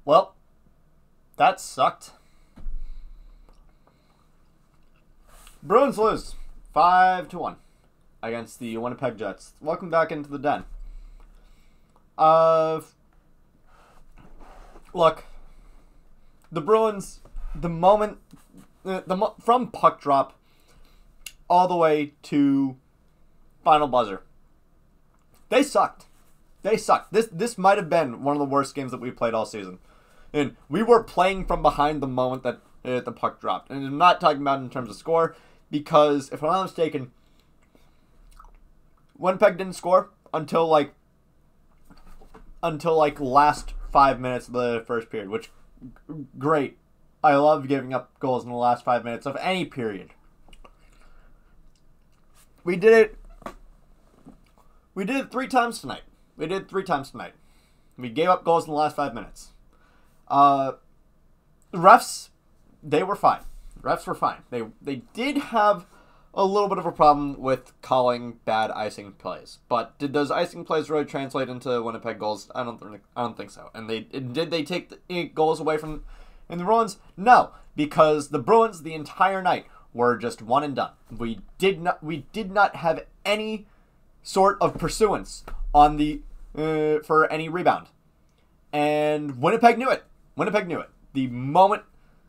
Well, that sucked. Bruins lose 5-1 against the Winnipeg Jets. Welcome back into the den. Look, the Bruins, the moment, from puck drop all the way to final buzzer, they sucked. They sucked. This might have been one of the worst games that we played all season. And we were playing from behind the moment that the puck dropped. And I'm not talking about in terms of score, because if I'm not mistaken, Winnipeg didn't score until last 5 minutes of the first period, which, great. I love giving up goals in the last 5 minutes of any period. We did it 3 times tonight. We gave up goals in the last 5 minutes. The refs, they were fine. Refs were fine. They did have a little bit of a problem with calling bad icing plays, but did those icing plays really translate into Winnipeg goals? I don't think so. And did they take the goals away from the Bruins? No, because the Bruins the entire night were just one and done. We did not have any sort of pursuance on the for any rebound, and Winnipeg knew it. The moment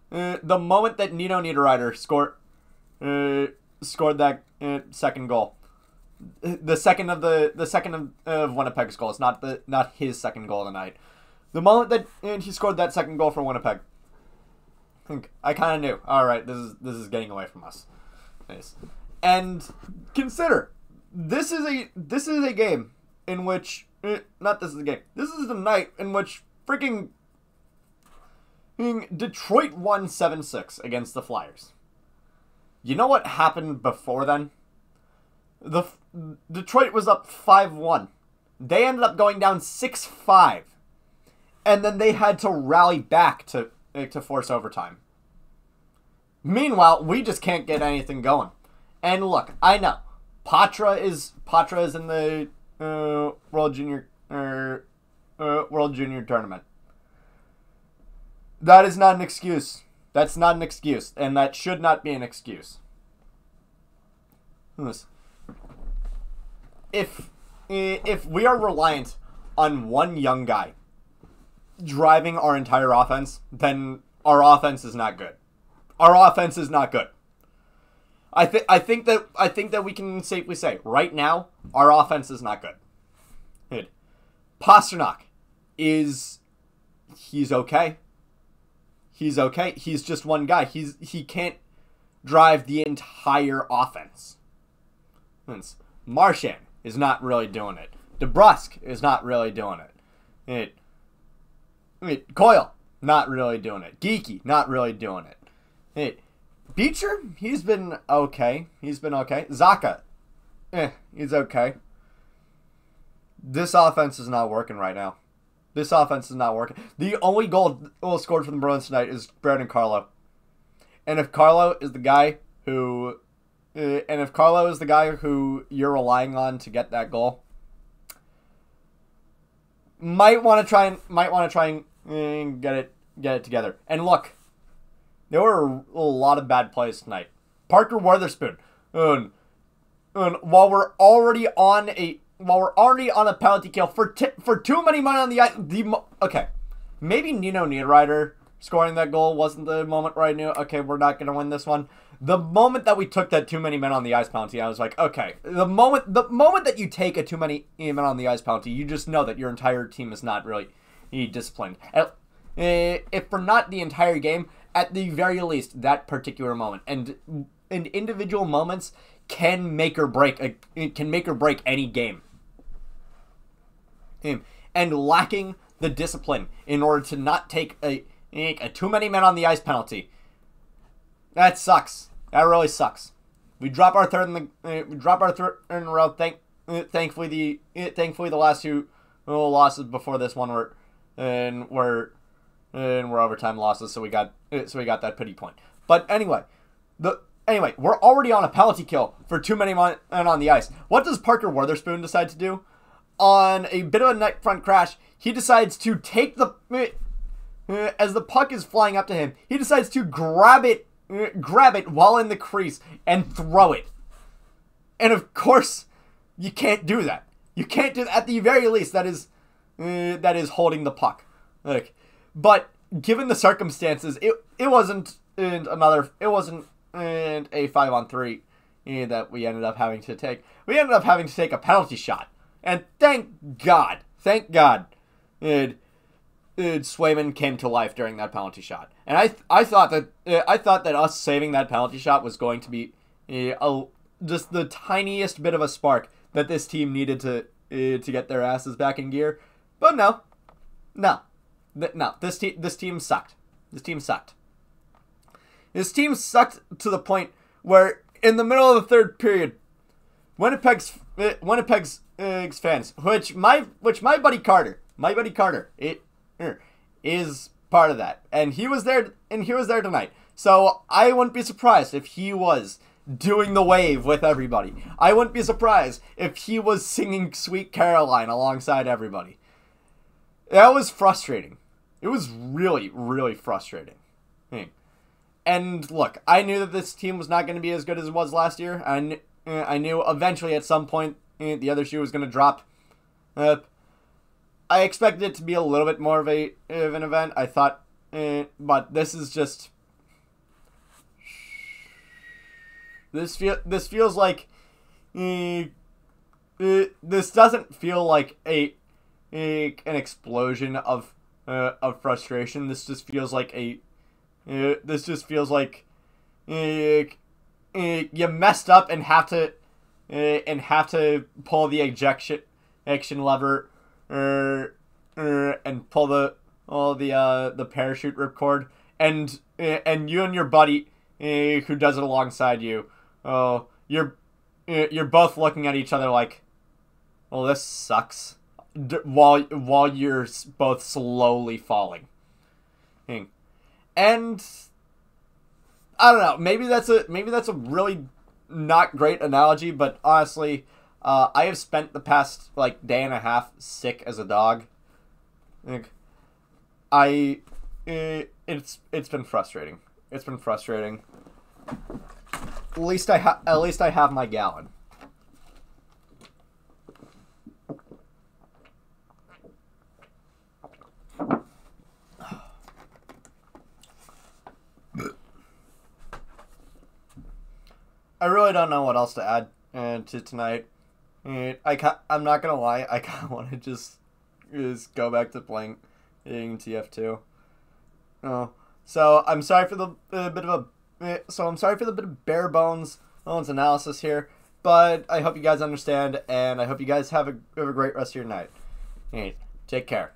that Nino Niederreiter scored that second goal, the second of Winnipeg's goals, not his second goal of the night. The moment that he scored that second goal for Winnipeg, I kind of knew. All right, this is getting away from us. Nice. And consider this is a game in which this is the night in which freaking Detroit won 7-6 against the Flyers. You know what happened before then? Detroit was up 5-1. They ended up going down 6-5. And then they had to rally back to force overtime. Meanwhile, we just can't get anything going. And look, I know Patra is in the World Junior Tournament. That is not an excuse. That's not an excuse, and that should not be an excuse. If we are reliant on one young guy driving our entire offense, then our offense is not good. Our offense is not good. I think that we can safely say right now our offense is not good. Pastrnak he's okay. He's okay. He's just one guy. He can't drive the entire offense. Marchand is not really doing it. DeBrusk is not really doing it. Coyle, not really doing it. Geeky, not really doing it. Beecher, he's been okay. Zaka, he's okay. This offense is not working right now. The only goal scored for the Bruins tonight is Brandon Carlo. And if Carlo is the guy who you're relying on to get that goal, might want to try and get it together. And look, there were a lot of bad plays tonight. Parker Wotherspoon, and while we're already on a penalty kill for too many men on the ice. Okay, maybe Nino Niederreiter scoring that goal wasn't the moment where I knew, okay, we're not going to win this one. The moment that we took that too many men on the ice penalty, I was like, okay. The moment that you take a too many men on the ice penalty, you just know that your entire team is not really disciplined. If for not the entire game, at the very least, that particular moment. And individual moments can make or break any game. And lacking the discipline in order to not take a too many men on the ice penalty, that sucks. That really sucks. We drop our third in a row. Thankfully the last two losses before this one were overtime losses, so we got that pity point. But anyway, we're already on a penalty kill for too many men on the ice. What does Parker Wotherspoon decide to do? On a bit of a net front crash, he decides to take the as the puck is flying up to him, he decides to grab it while in the crease and throw it. And of course, you can't do that. You can't do that. At the very least, that is holding the puck. Like, but given the circumstances, it wasn't a 5-on-3 that we ended up having to take. We ended up having to take a penalty shot, and thank God, Swayman came to life during that penalty shot. And I thought that us saving that penalty shot was going to be just the tiniest bit of a spark that this team needed to get their asses back in gear. But no. This team sucked. This team sucked to the point where in the middle of the third period, Winnipeg's fans, which my buddy Carter, is part of that, and he was there tonight. So I wouldn't be surprised if he was doing the wave with everybody. I wouldn't be surprised if he was singing Sweet Caroline alongside everybody. That was frustrating. It was really, really frustrating. And look, I knew that this team was not going to be as good as it was last year. I knew eventually at some point the other shoe was going to drop. I expected it to be a little bit more of an event. I thought, but this is just this feels like this doesn't feel like an explosion of frustration. This just feels like you messed up and have to pull the ejection lever and pull the parachute ripcord, and you and your buddy who does it alongside you, you're both looking at each other like, well, this sucks, while you're both slowly falling. And I don't know, maybe that's a really not great analogy, but honestly, I have spent the past day and a half sick as a dog. It's been frustrating. It's been frustrating. At least I have my gallon. I really don't know what else to add to tonight. I'm not gonna lie, I kind of want to just go back to playing TF2. So I'm sorry for the bit of bare bones analysis here, but I hope you guys understand, and I hope you guys have a great rest of your night. Take care.